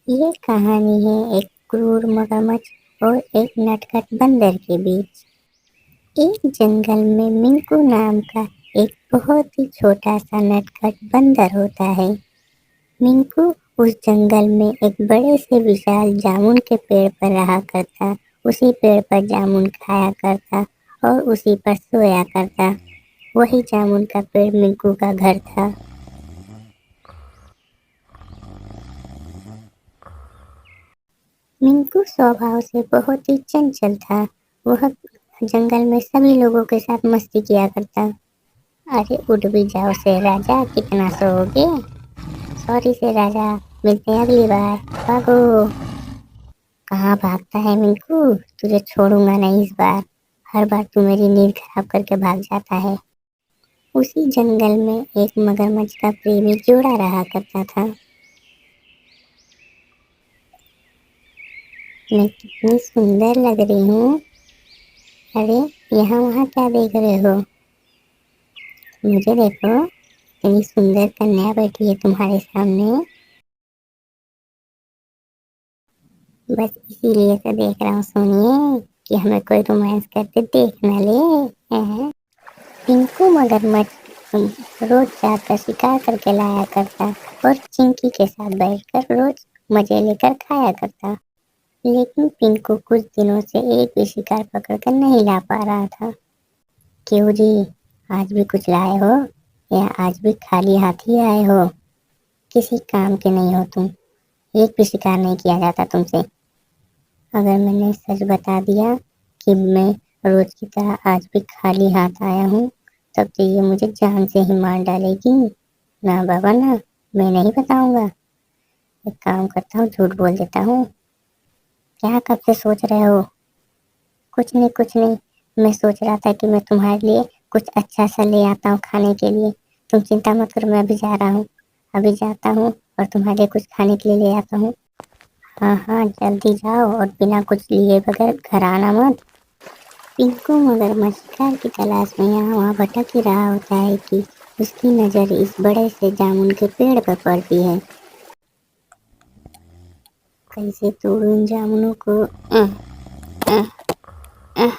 ये कहानी है एक क्रूर मगरमच्छ और एक नटखट बंदर के बीच। एक जंगल में मिंकू नाम का एक बहुत ही छोटा सा नटखट बंदर होता है। मिंकू उस जंगल में एक बड़े से विशाल जामुन के पेड़ पर रहा करता। उसी पेड़ पर जामुन खाया करता और उसी पर सोया करता। वही जामुन का पेड़ मिंकू का घर था। मिंकू स्वभाव से बहुत ही चंचल था। वह जंगल में सभी लोगों के साथ मस्ती किया करता। अरे उठ भी जाओ से राजा, कितना सोओगे? सॉरी से राजा, मिलते हैं अगली बार। भागो। कहाँ भागता है मिंकू? तुझे छोड़ूंगा नहीं इस बार। हर बार तू मेरी नींद खराब करके भाग जाता है। उसी जंगल में एक मगरमच्छ का प्रेमी जोड़ा रहा करता था। मैं कितनी सुंदर लग रही हूँ। अरे यहाँ वहाँ क्या देख रहे हो? मुझे देखो, इतनी सुंदर कन्या बैठी है तुम्हारे सामने। बस इसीलिए तो देख रहा हूँ, सुनिए कि हमें कोई रोमांस करते देख न ले। हैं? पिंकू मगरमच्छ रोज जाकर शिकार करके लाया करता और चिंकी के साथ बैठकर रोज मजे लेकर खाया करता। लेकिन पिंकू कुछ दिनों से एक भी शिकार पकड़कर नहीं ला पा रहा था। क्यों जी, आज भी कुछ लाए हो या आज भी खाली हाथ ही आए हो? किसी काम के नहीं हो तुम। एक भी शिकार नहीं किया जाता तुमसे। अगर मैंने सच बता दिया कि मैं रोज की तरह आज भी खाली हाथ आया हूँ, तब तो ये मुझे जान से ही मार डालेगी। ना बाबा ना, मैं नहीं बताऊंगा। एक काम करता हूँ, झूठ बोल देता हूँ। क्या कब से सोच रहे हो? कुछ नहीं कुछ नहीं, मैं सोच रहा था कि मैं तुम्हारे लिए कुछ अच्छा सा ले आता हूँ खाने के लिए। तुम चिंता मत करो, मैं अभी जा रहा हूँ। अभी जाता हूँ और तुम्हारे लिए कुछ खाने के लिए ले आता हूँ। हाँ हाँ, जल्दी जाओ और बिना कुछ लिए बगैर घर आना मत। पिंकू मगरमच्छ शिकार की तलाश में यहाँ वहाँ भटक ही रहा होता है कि उसकी नज़र इस बड़े से जामुन के पेड़ पर पड़ती है। कैसे तोड़ूं इन जामुनों को? अह, अह, अह,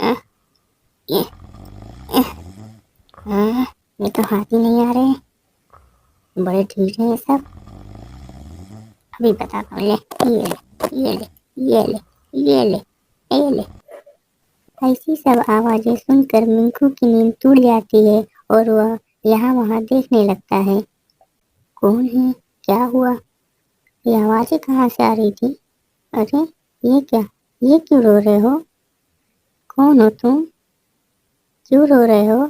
अह, ये ये तो हाथ ही नहीं आ रहे। बड़े ठीक हैं ये सब। अभी बताता हूँ। ये ले, ये ले, ये ले, ये ले। ऐसी सब आवाजें सुनकर मिंकू की नींद टूट जाती है और वह यहाँ वहाँ देखने लगता है। कौन है? क्या हुआ? ये आवाजें कहाँ से आ रही थी? अरे ये क्या? ये क्यों रो रहे हो? कौन हो तुम? क्यों रो रहे हो?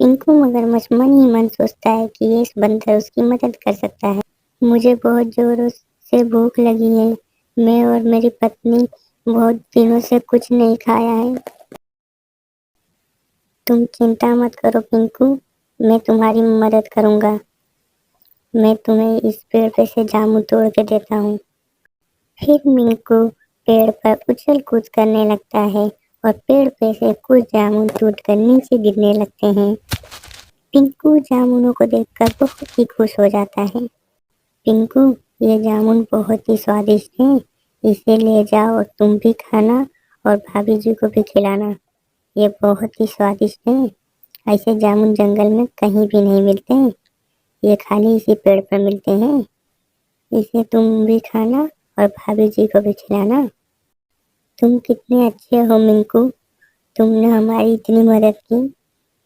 पिंकू मगरमच्छ मन ही मन सोचता है कि ये बंदर उसकी मदद कर सकता है। मुझे बहुत जोरों से भूख लगी है। मैं और मेरी पत्नी बहुत दिनों से कुछ नहीं खाया है। तुम चिंता मत करो पिंकू, मैं तुम्हारी मदद करूंगा। मैं तुम्हें इस पेड़ पे से जामुन तोड़ के देता हूँ। फिर मिंकू पेड़ पर उछल कूद करने लगता है और पेड़ पे से कुछ जामुन टूटकर नीचे गिरने लगते हैं। पिंकू जामुनों को देखकर बहुत ही खुश हो जाता है। पिंकू, ये जामुन बहुत ही स्वादिष्ट है। इसे ले जाओ और तुम भी खाना और भाभी जी को भी खिलाना। ये बहुत ही स्वादिष्ट है। ऐसे जामुन जंगल में कहीं भी नहीं मिलते। ये खाली इसी पेड़ पर मिलते हैं। इसे तुम भी खाना और भाभी जी को भी खिलाना। तुम कितने अच्छे हो मिंकू, तुमने हमारी इतनी मदद की।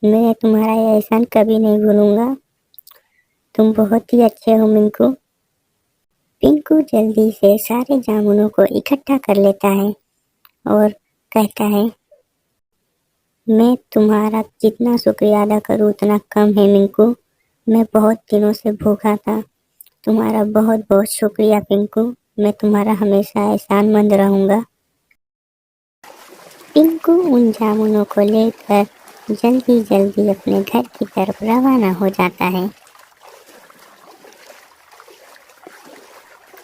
मैं तुम्हारा ये एहसान कभी नहीं भूलूंगा। तुम बहुत ही अच्छे हो मिंकू। पिंकू जल्दी से सारे जामुनों को इकट्ठा कर लेता है और कहता है, मैं तुम्हारा जितना शुक्रिया अदा करूँ उतना कम है मिंकू। मैं बहुत दिनों से भूखा था। तुम्हारा बहुत बहुत शुक्रिया पिंकू। मैं तुम्हारा हमेशा एहसानमंद रहूंगा। पिंकू उन जामुनों को लेकर जल्दी जल्दी अपने घर की तरफ रवाना हो जाता है।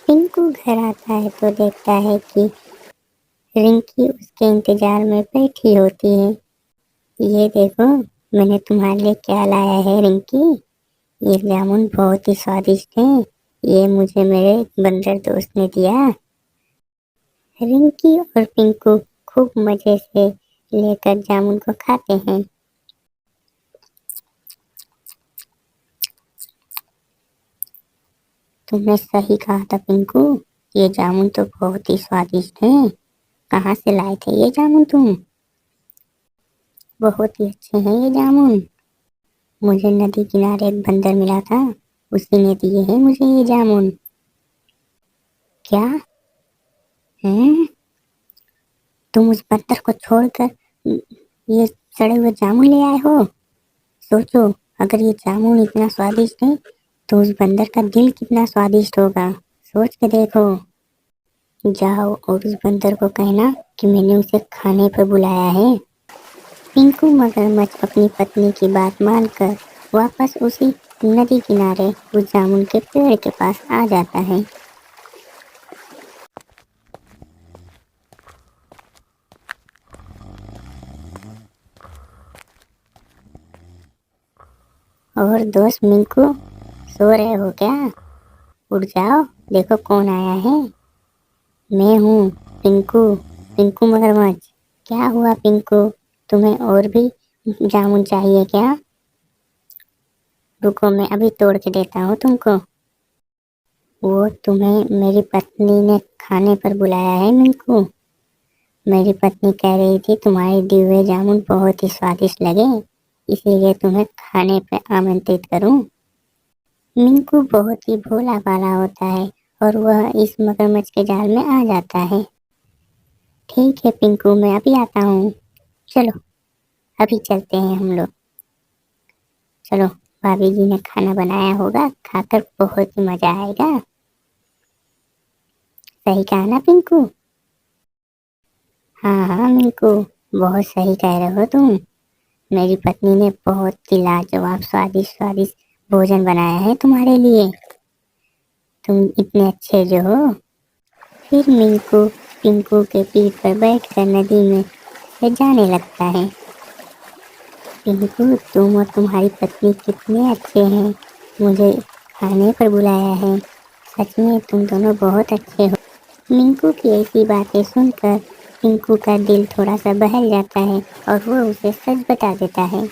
पिंकू घर आता है तो देखता है कि रिंकी उसके इंतजार में बैठी होती है। ये देखो, मैंने तुम्हारे लिए क्या लाया है रिंकी। ये जामुन बहुत ही स्वादिष्ट है। یہ مجھے میرے بندر دوست نے دیا۔ رنکی اور پنکو خوب مزے سے لے کر جامن کو کھاتے ہیں۔ تم نے صحیح کہا تھا پنکو، یہ جامن تو بہت ہی سوادشٹ ہیں۔ کہاں سے لائے تھے یہ جامن تم؟ بہت ہی اچھے ہیں یہ جامن، مجھے ندی کنارے ایک بندر ملا تھا، اسی نے دیے ہیں مجھے یہ جامن۔ کیا تم اس بندر کو چھوڑ کر یہ سڑے ہوئے جامن لے آئے ہو؟ سوچو، اگر یہ جامن اتنا سوادشٹ ہے تو اس بندر کا دل کتنا سوادشٹ ہوگا، سوچ کے دیکھو۔ جاؤ اور اس بندر کو کہنا کہ میں نے اسے کھانے پر بلایا ہے۔ پنکو مگرمچھ اپنی پتنی کی بات مان کر واپس اسی ندی کنارے اس جامن کے پیڑ کے پاس آ جاتا ہے۔ اور دوست منکو، سو رہے ہو کیا؟ اٹھ جاؤ، دیکھو کون آیا ہے۔ میں ہوں پنکو مگرمچھ۔ کیا ہوا پنکو، تمہیں اور بھی جامن چاہیے کیا؟ رکو، میں ابھی توڑ کے دیتا ہوں تم کو۔ وہ تمہیں میری پتنی نے کھانے پر بلایا ہے منکو۔ میری پتنی کہہ رہی تھی تمہارے دیے ہوئے جامن بہت ہی سوادشٹ لگے، اس لیے تمہیں کھانے پہ آمنترت کروں۔ منکو بہت ہی بھولا بھالا ہوتا ہے اور وہ اس مگرمچھ کے جال میں آ جاتا ہے۔ ٹھیک ہے پنکو، میں ابھی آتا ہوں، چلو ابھی چلتے ہیں ہم لوگ۔ چلو، بھابھی جی نے کھانا بنایا ہوگا، کھا کر بہت ہی مزہ آئے گا۔ صحیح کہا نا پنکو؟ ہاں منکو، بہت صحیح کہہ رہے ہو تم۔ میری پتنی نے بہت ہی لاجواب سوادشٹ بھوجن بنایا ہے تمہارے لیے، تم اتنے اچھے جو ہو۔ پھر منکو پنکو کے پیٹھ پر بیٹھ کر ندی میں جانے لگتا ہے۔ پنکو، تم اور تمہاری پتنی کتنے اچھے ہیں، مجھے کھانے پر بلایا ہے، سچ میں تم دونوں بہت اچھے ہو۔ منکو کی ایسی باتیں سن کر پنکو کا دل تھوڑا سا بہل جاتا ہے اور وہ اسے سچ بتا دیتا ہے۔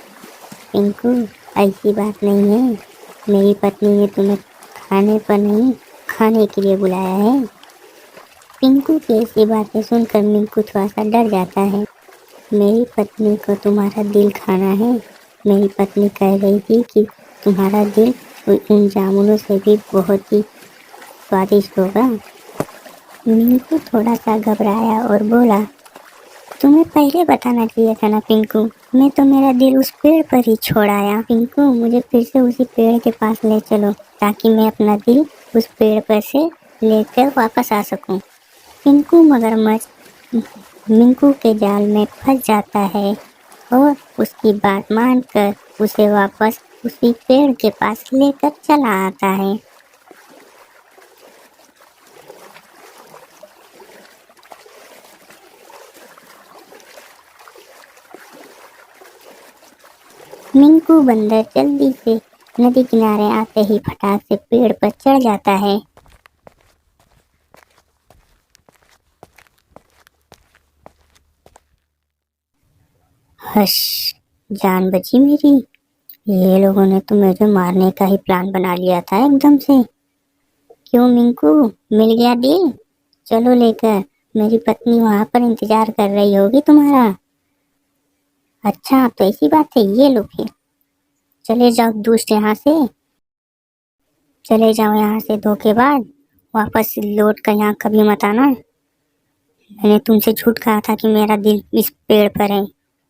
پنکو، ایسی بات نہیں ہے، میری پتنی نے تمہیں کھانے پر نہیں، کھانے کے لیے بلایا ہے۔ پنکو کی ایسی باتیں سن کر منکو تھوڑا سا ڈر جاتا ہے۔ میری پتنی کو تمہارا دل کھانا ہے؟ میری پتنی کہہ رہی تھی کہ تمہارا دل ان جامنوں سے بھی بہت ہی سوادشٹ ہوگا۔ منکو تھوڑا سا گھبرایا اور بولا، تمہیں پہلے بتانا چاہیے تھا نا پنکو، میں تو میرا دل اس پیڑ پر ہی چھوڑ آیا۔ پنکو، مجھے پھر سے اسی پیڑ کے پاس لے چلو تاکہ میں اپنا دل اس پیڑ پر سے لے کر واپس آ سکوں۔ پنکو مگرمچھ منکو کے جال میں پھنس جاتا ہے اور اس کی بات مان کر اسے واپس اسی پیڑ کے پاس لے کر چلا آتا ہے۔ منکو بندر جلدی سے ندی کنارے آتے ہی پھٹاک سے پیڑ پر چڑھ جاتا ہے۔ ہش، جان بچی میری، یہ لوگوں نے تو مجھے مارنے کا ہی پلان بنا لیا تھا ایک دم سے۔ کیوں منکو، مل گیا دل؟ چلو لے کر، میری پتنی وہاں پر انتظار کر رہی ہوگی تمہارا۔ اچھا تو ایسی بات ہے، یہ لو پھر چلے جاؤ دوست، یہاں سے چلے جاؤ، یہاں سے دھوکے بعد، واپس لوٹ کر یہاں کبھی مت آنا۔ میں نے تم سے جھوٹ کہا تھا کہ میرا دل اس پیڑ پر ہے،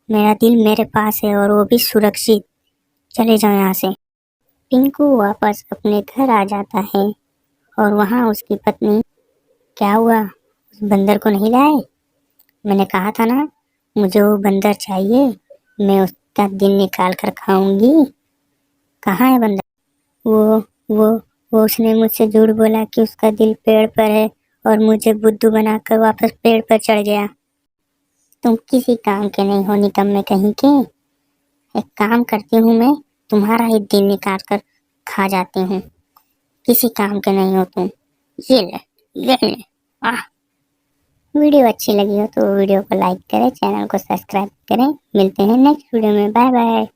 میرا دل میرے پاس ہے اور وہ بھی سرکشت، چلے جاؤ یہاں سے۔ پنکو واپس اپنے گھر آ جاتا ہے اور وہاں اس کی پتنی، کیا ہوا، اس بندر کو نہیں لائے؟ میں نے کہا تھا نا مجھے وہ بندر چاہیے، میں اس کا دل نکال کر کھاؤں گی۔ کہاں ہے بندر؟ وہ اس نے مجھ سے جھوٹ بولا کہ اس کا دل پیڑ پر ہے اور مجھے بدھو بنا کر واپس پیڑ پر چڑھ گیا۔ تم کسی کام کے نہیں ہو، نکمے کہیں کے۔ ایک کام کرتی ہوں، میں تمہارا ہی دل نکال کر کھا جاتی ہوں، किसी काम के नहीं हो तुम, ये ले। वीडियो अच्छी लगी हो तो वीडियो को लाइक करें, चैनल को सब्सक्राइब करें। मिलते हैं नेक्स्ट वीडियो में, बाय बाय।